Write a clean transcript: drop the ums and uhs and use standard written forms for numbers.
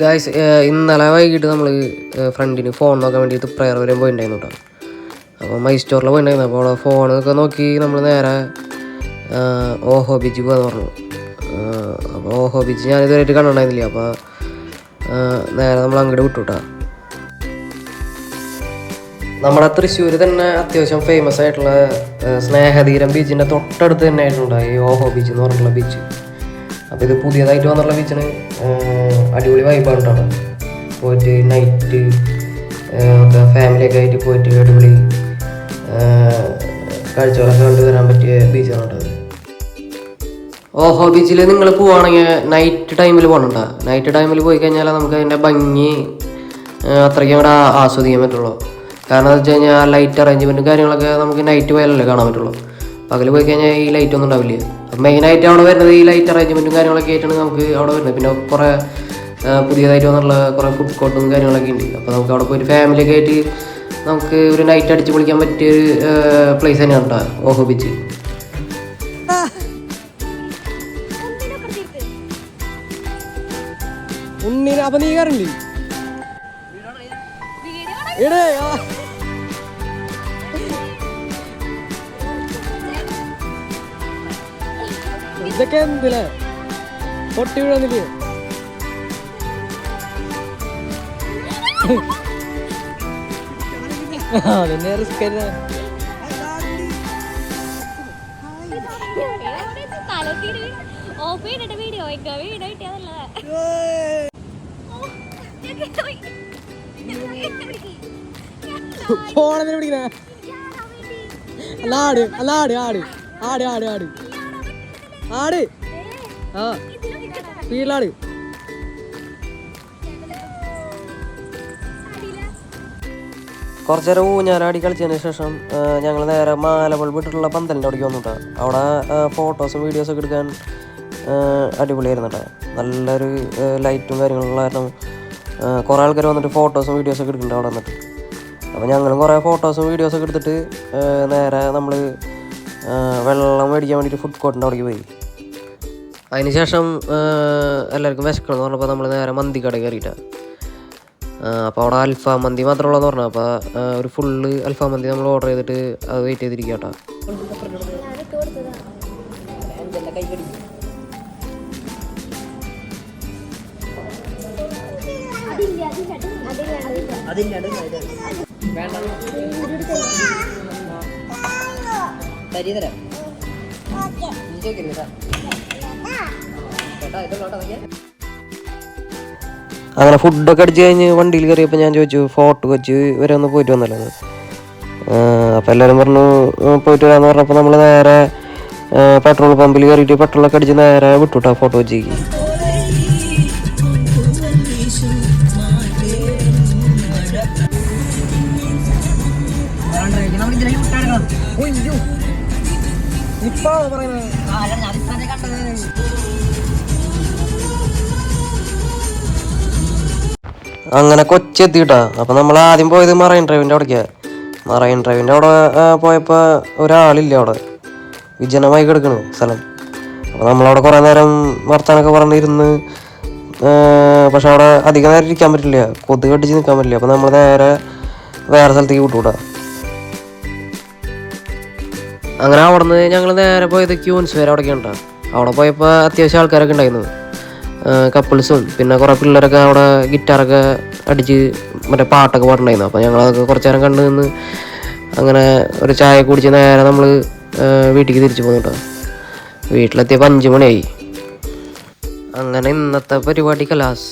Guys, ഇന്നലെ വൈകിട്ട് നമ്മൾ ഫ്രണ്ടിന് ഫോൺ നോക്കാൻ വേണ്ടിയിട്ട് പ്രയർ വരെയും പോയിട്ടുണ്ടായിരുന്നു കേട്ടോ. അപ്പോൾ മൈ സ്റ്റോറിൽ പോയിട്ടുണ്ടായിരുന്നു. അപ്പോൾ അവിടെ ഫോണൊക്കെ നോക്കി നമ്മൾ നേരെ ഓഹോ ബീച്ച് പോകാന്ന് പറഞ്ഞു. അപ്പോൾ ഓഹോ ബീച്ച് ഞാനിതുവരെയായിട്ട് കണ്ടിട്ടുണ്ടായിരുന്നില്ല. അപ്പോൾ നേരെ നമ്മൾ അങ്ങോട്ട് വിട്ടു കേട്ടോ. നമ്മുടെ തൃശ്ശൂർ തന്നെ അത്യാവശ്യം ഫേമസ് ആയിട്ടുള്ള സ്നേഹതീരം ബീച്ചിൻ്റെ തൊട്ടടുത്ത് തന്നെ ആയിട്ടുണ്ട് ഈ ഓഹോ ബീച്ച് എന്ന് പറഞ്ഞിട്ടുള്ള ബീച്ച്. അപ്പോൾ ഇത് പുതിയതായിട്ട് വന്നിട്ടുള്ള ബീച്ചിന് അടിപൊളി വൈബാണ് കേട്ടോ. പോയിട്ട് നൈറ്റ് ഒക്കെ ഫാമിലിയൊക്കെ ആയിട്ട് പോയിട്ട് അടിപൊളി കാഴ്ചകളൊക്കെ കണ്ടു വരാൻ പറ്റിയ ബീച്ചാണ് കേട്ടോ. ഓഹോ ബീച്ചിൽ നിങ്ങൾ പോവുകയാണെങ്കിൽ നൈറ്റ് ടൈമിൽ പോകണണ്ട. നൈറ്റ് ടൈമിൽ പോയി കഴിഞ്ഞാൽ നമുക്ക് അതിൻ്റെ ഭംഗി അത്രയ്ക്കും അവിടെ ആസ്വദിക്കാൻ പറ്റുള്ളൂ. കാരണം എന്ന് വെച്ച് കഴിഞ്ഞാൽ ലൈറ്റ് അറേഞ്ച്മെൻറ്റും കാര്യങ്ങളൊക്കെ നമുക്ക് നൈറ്റ് പോയാലല്ലേ കാണാൻ പറ്റുള്ളൂ. പകൽ പോയി കഴിഞ്ഞാൽ ഈ ലൈറ്റ് ഒന്നും ഉണ്ടാവില്ല. മെയിനായിട്ട് അവിടെ വരുന്നത് ഈ ലൈറ്റ് അറേഞ്ച്മെൻറ്റും കാര്യങ്ങളൊക്കെ ആയിട്ടാണ് നമുക്ക് അവിടെ വരുന്നത്. പിന്നെ കുറേ പുതിയതായിട്ട് വന്നുള്ള കുറേ ഫുഡ് കോർട്ടും കാര്യങ്ങളൊക്കെ ഉണ്ട്. അപ്പോൾ നമുക്ക് അവിടെ പോയിട്ട് ഫാമിലിയൊക്കെ ആയിട്ട് നമുക്ക് ഒരു നൈറ്റ് അടിച്ച് പൊളിക്കാൻ പറ്റിയൊരു പ്ലേസ് തന്നെയാണ് കേട്ടോ ഓഹോ ബീച്ച്. അപ്പം നീ കയറില്ലേ ഇതൊക്കെ എന്തില്ലേ പൊട്ടി വീഴന്നില്ലേ? അതെന്നെ റിസ്ക് ഫോണെന്തിനാ പിടിക്കണേ? അല്ലാട് അല്ലാട് ആട് ആട് ആട് ആട് ആട് ആ സ്പീഡിലാട്. കുറച്ച് നേരം ഊഞ്ഞാലാടി കളിച്ചതിന് ശേഷം ഞങ്ങൾ നേരെ മാലകൾ വിട്ടിട്ടുള്ള പന്തലിൻ്റെ അവിടേക്ക് വന്നു കേട്ടോ. അവിടെ ഫോട്ടോസും വീഡിയോസൊക്കെ എടുക്കാൻ അടിപൊളിയായിരുന്നു കേട്ടോ. നല്ലൊരു ലൈറ്റും കാര്യങ്ങളുള്ള കാരണം കുറേ ആൾക്കാർ വന്നിട്ട് ഫോട്ടോസും വീഡിയോസൊക്കെ എടുക്കുന്നുണ്ട് അവിടെ വന്നിട്ട്. അപ്പോൾ ഞങ്ങളും കുറേ ഫോട്ടോസും വീഡിയോസൊക്കെ എടുത്തിട്ട് നേരെ നമ്മൾ വെള്ളം മേടിക്കാൻ വേണ്ടിയിട്ട് ഫുഡ് കോർട്ടിൻ്റെ അവിടേക്ക് പോയി. അതിന് ശേഷം എല്ലാവർക്കും വിശക്കണം എന്ന് പറഞ്ഞപ്പോൾ നമ്മൾ നേരെ മന്തി കട കയറിയിട്ടാണ്. അപ്പോൾ അവിടെ അൽഫാം മന്തി മാത്രമുള്ളതെന്ന് പറഞ്ഞു. അപ്പോൾ ഒരു ഫുള്ള് അൽഫാം മന്തി നമ്മൾ ഓർഡർ ചെയ്തിട്ട് അത് വെയിറ്റ് ചെയ്തിരിക്കുക കേട്ടോ. അങ്ങനെ ഫുഡൊക്കെ അടിച്ച് കഴിഞ്ഞ് വണ്ടിയിൽ കയറിയപ്പോൾ ഞാൻ ചോദിച്ചു ഫോർട്ട് കൊച്ചി വരെ ഒന്ന് പോയിട്ട് വന്നല്ലോ. അപ്പോൾ എല്ലാവരും പറഞ്ഞു പോയിട്ട് വരാമെന്ന് പറഞ്ഞപ്പോൾ നമ്മൾ നേരെ പെട്രോൾ പമ്പിൽ കയറിയിട്ട് പെട്രോളൊക്കെ അടിച്ച് നേരെ വിട്ടുവിട്ടാ ഫോർട്ട് കൊച്ചിക്ക്. അങ്ങനെ കൊച്ചി എത്തിയിട്ടാ. അപ്പം നമ്മൾ ആദ്യം പോയത് മറൈൻ ഡ്രൈവിൻ്റെ അവിടേക്കാണ്. മറൈൻ ഡ്രൈവിൻ്റെ അവിടെ പോയപ്പോൾ ഒരാളില്ല, അവിടെ വിജനമായി കിടക്കണു സ്ഥലം. അപ്പോൾ നമ്മളവിടെ കുറേ നേരം വർത്താനൊക്കെ പറഞ്ഞിരുന്ന്, പക്ഷെ അവിടെ അധികം നേരം ഇരിക്കാൻ പറ്റില്ല, കൊതുക് കടിച്ച് നിൽക്കാൻ പറ്റില്ല. അപ്പോൾ നമ്മൾ നേരെ വേറെ സ്ഥലത്തേക്ക് വിട്ടുകൂടാ. അങ്ങനെ അവിടെ നിന്ന് ഞങ്ങൾ നേരെ പോയത് ക്യൂൻസ് വരെ അവിടേക്ക് ഉണ്ടാ. അവിടെ പോയപ്പോൾ അത്യാവശ്യം ആൾക്കാരൊക്കെ ഉണ്ടായിരുന്നു, കപ്പിൾസും പിന്നെ കുറേ പിള്ളേരൊക്കെ അവിടെ ഗിറ്റാറൊക്കെ അടിച്ച് മറ്റേ പാട്ടൊക്കെ പാട്ടുണ്ടായിരുന്നു. അപ്പോൾ ഞങ്ങളതൊക്കെ കുറച്ച് നേരം കണ്ടു നിന്ന് അങ്ങനെ ഒരു ചായ കുടിച്ച് നേരെ നമ്മൾ വീട്ടിലേക്ക് തിരിച്ചു പോകുന്നു കേട്ടോ. വീട്ടിലെത്തിയപ്പോൾ 5 മണിയായി. അങ്ങനെ ഇന്നത്തെ പരിപാടി കലാസ്.